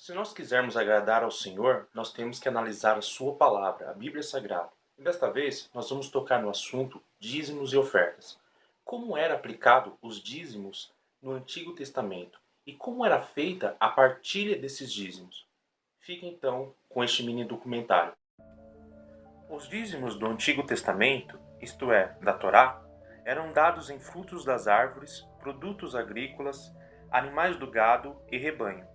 Se nós quisermos agradar ao Senhor, nós temos que analisar a Sua palavra, a Bíblia Sagrada. E desta vez, nós vamos tocar no assunto dízimos e ofertas. Como era aplicado os dízimos no Antigo Testamento e como era feita a partilha desses dízimos. Fique então com este mini documentário. Os dízimos do Antigo Testamento, isto é, da Torá, eram dados em frutos das árvores, produtos agrícolas, animais do gado e rebanho,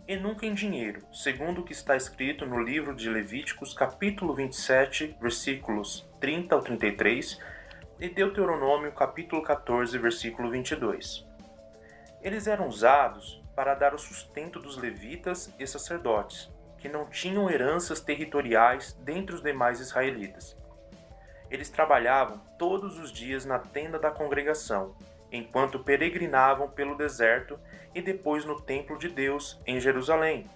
e nunca em dinheiro, segundo o que está escrito no livro de Levíticos, capítulo 27, versículos 30 ao 33, e Deuteronômio, capítulo 14, versículo 22. Eles eram usados para dar o sustento dos levitas e sacerdotes, que não tinham heranças territoriais dentre os demais israelitas. Eles trabalhavam todos os dias na tenda da congregação, enquanto peregrinavam pelo deserto e depois no templo de Deus em Jerusalém.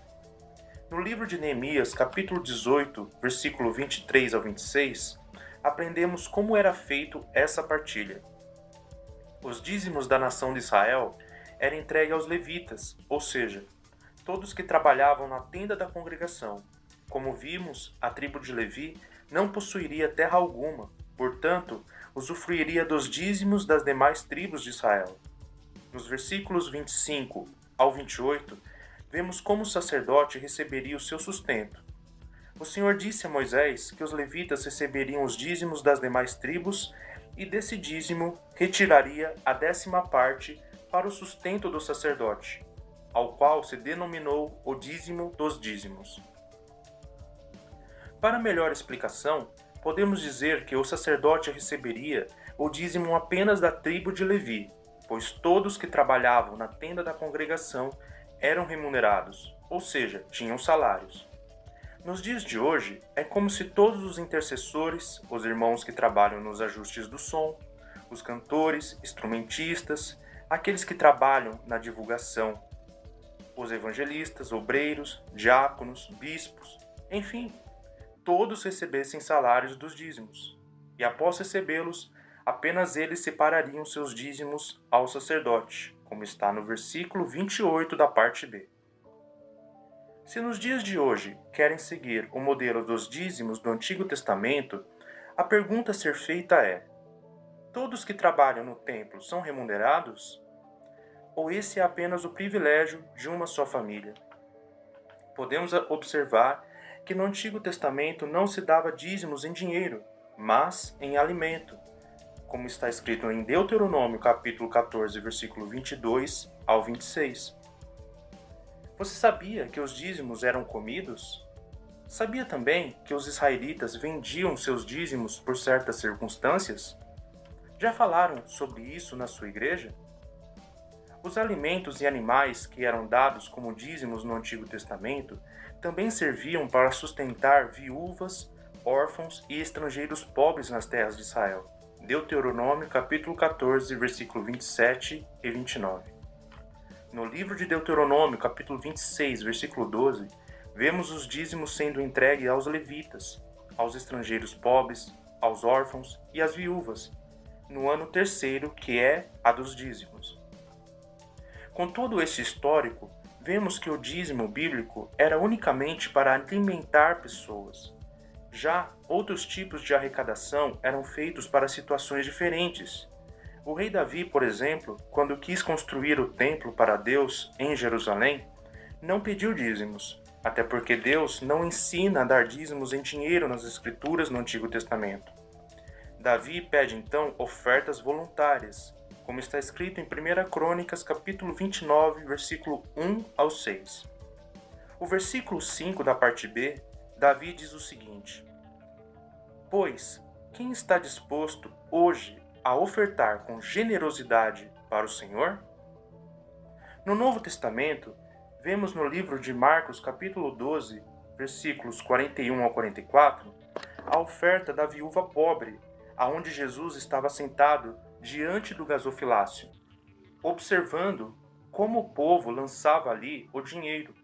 No livro de Neemias, capítulo 18, versículo 23 ao 26, aprendemos como era feito essa partilha. Os dízimos da nação de Israel eram entregues aos levitas, ou seja, todos que trabalhavam na tenda da congregação. Como vimos, a tribo de Levi não possuiria terra alguma, portanto, usufruiria dos dízimos das demais tribos de Israel. Nos versículos 25 ao 28, vemos como o sacerdote receberia o seu sustento. O Senhor disse a Moisés que os levitas receberiam os dízimos das demais tribos e desse dízimo retiraria a 10ª parte para o sustento do sacerdote, ao qual se denominou o dízimo dos dízimos. Para melhor explicação, podemos dizer que o sacerdote receberia o dízimo apenas da tribo de Levi, pois todos que trabalhavam na tenda da congregação eram remunerados, ou seja, tinham salários. Nos dias de hoje, é como se todos os intercessores, os irmãos que trabalham nos ajustes do som, os cantores, instrumentistas, aqueles que trabalham na divulgação, os evangelistas, obreiros, diáconos, bispos, enfim, todos recebessem salários dos dízimos. E após recebê-los, apenas eles separariam seus dízimos ao sacerdote, como está no versículo 28 da parte B. Se nos dias de hoje querem seguir o modelo dos dízimos do Antigo Testamento, a pergunta a ser feita é: todos que trabalham no templo são remunerados? Ou esse é apenas o privilégio de uma só família? Podemos observar que no Antigo Testamento não se dava dízimos em dinheiro, mas em alimento, como está escrito em Deuteronômio capítulo 14, versículo 22 ao 26. Você sabia que os dízimos eram comidos? Sabia também que os israelitas vendiam seus dízimos por certas circunstâncias? Já falaram sobre isso na sua igreja? Os alimentos e animais que eram dados como dízimos no Antigo Testamento também serviam para sustentar viúvas, órfãos e estrangeiros pobres nas terras de Israel. Deuteronômio capítulo 14, versículo 27 e 29. No livro de Deuteronômio capítulo 26, versículo 12, vemos os dízimos sendo entregues aos levitas, aos estrangeiros pobres, aos órfãos e às viúvas, no ano terceiro, que é a dos dízimos. Com todo este histórico, vemos que o dízimo bíblico era unicamente para alimentar pessoas. Já outros tipos de arrecadação eram feitos para situações diferentes. O rei Davi, por exemplo, quando quis construir o templo para Deus em Jerusalém, não pediu dízimos, até porque Deus não ensina a dar dízimos em dinheiro nas Escrituras no Antigo Testamento. Davi pede então ofertas voluntárias, como está escrito em 1 Crônicas, capítulo 29, versículo 1 ao 6. O versículo 5 da parte B, Davi diz o seguinte: Pois, quem está disposto hoje a ofertar com generosidade para o Senhor? No Novo Testamento, vemos no livro de Marcos, capítulo 12, versículos 41 ao 44, a oferta da viúva pobre, aonde Jesus estava sentado diante do gasofilácio, observando como o povo lançava ali o dinheiro.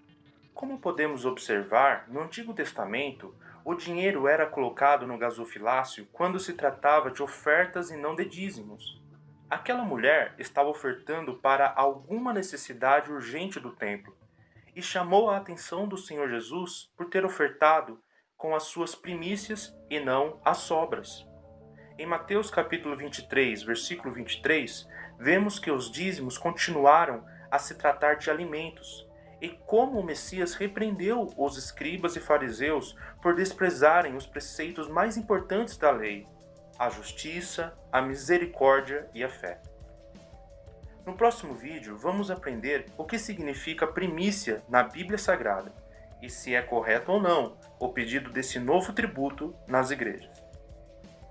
Como podemos observar, no Antigo Testamento, o dinheiro era colocado no gasofilácio quando se tratava de ofertas e não de dízimos. Aquela mulher estava ofertando para alguma necessidade urgente do templo, e chamou a atenção do Senhor Jesus por ter ofertado com as suas primícias e não as sobras. Em Mateus capítulo 23, versículo 23, vemos que os dízimos continuaram a se tratar de alimentos, e como o Messias repreendeu os escribas e fariseus por desprezarem os preceitos mais importantes da lei: a justiça, a misericórdia e a fé. No próximo vídeo, vamos aprender o que significa primícia na Bíblia Sagrada e se é correto ou não o pedido desse novo tributo nas igrejas.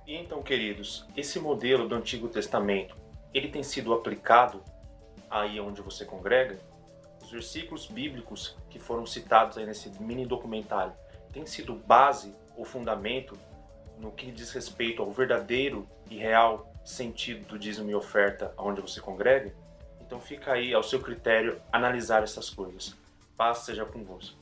E então, queridos, esse modelo do Antigo Testamento, ele tem sido aplicado aí onde você congrega? Os versículos bíblicos que foram citados aí nesse mini documentário têm sido base ou fundamento no que diz respeito ao verdadeiro e real sentido do dízimo e oferta onde você congrega? Então fica aí ao seu critério analisar essas coisas. Paz seja convosco.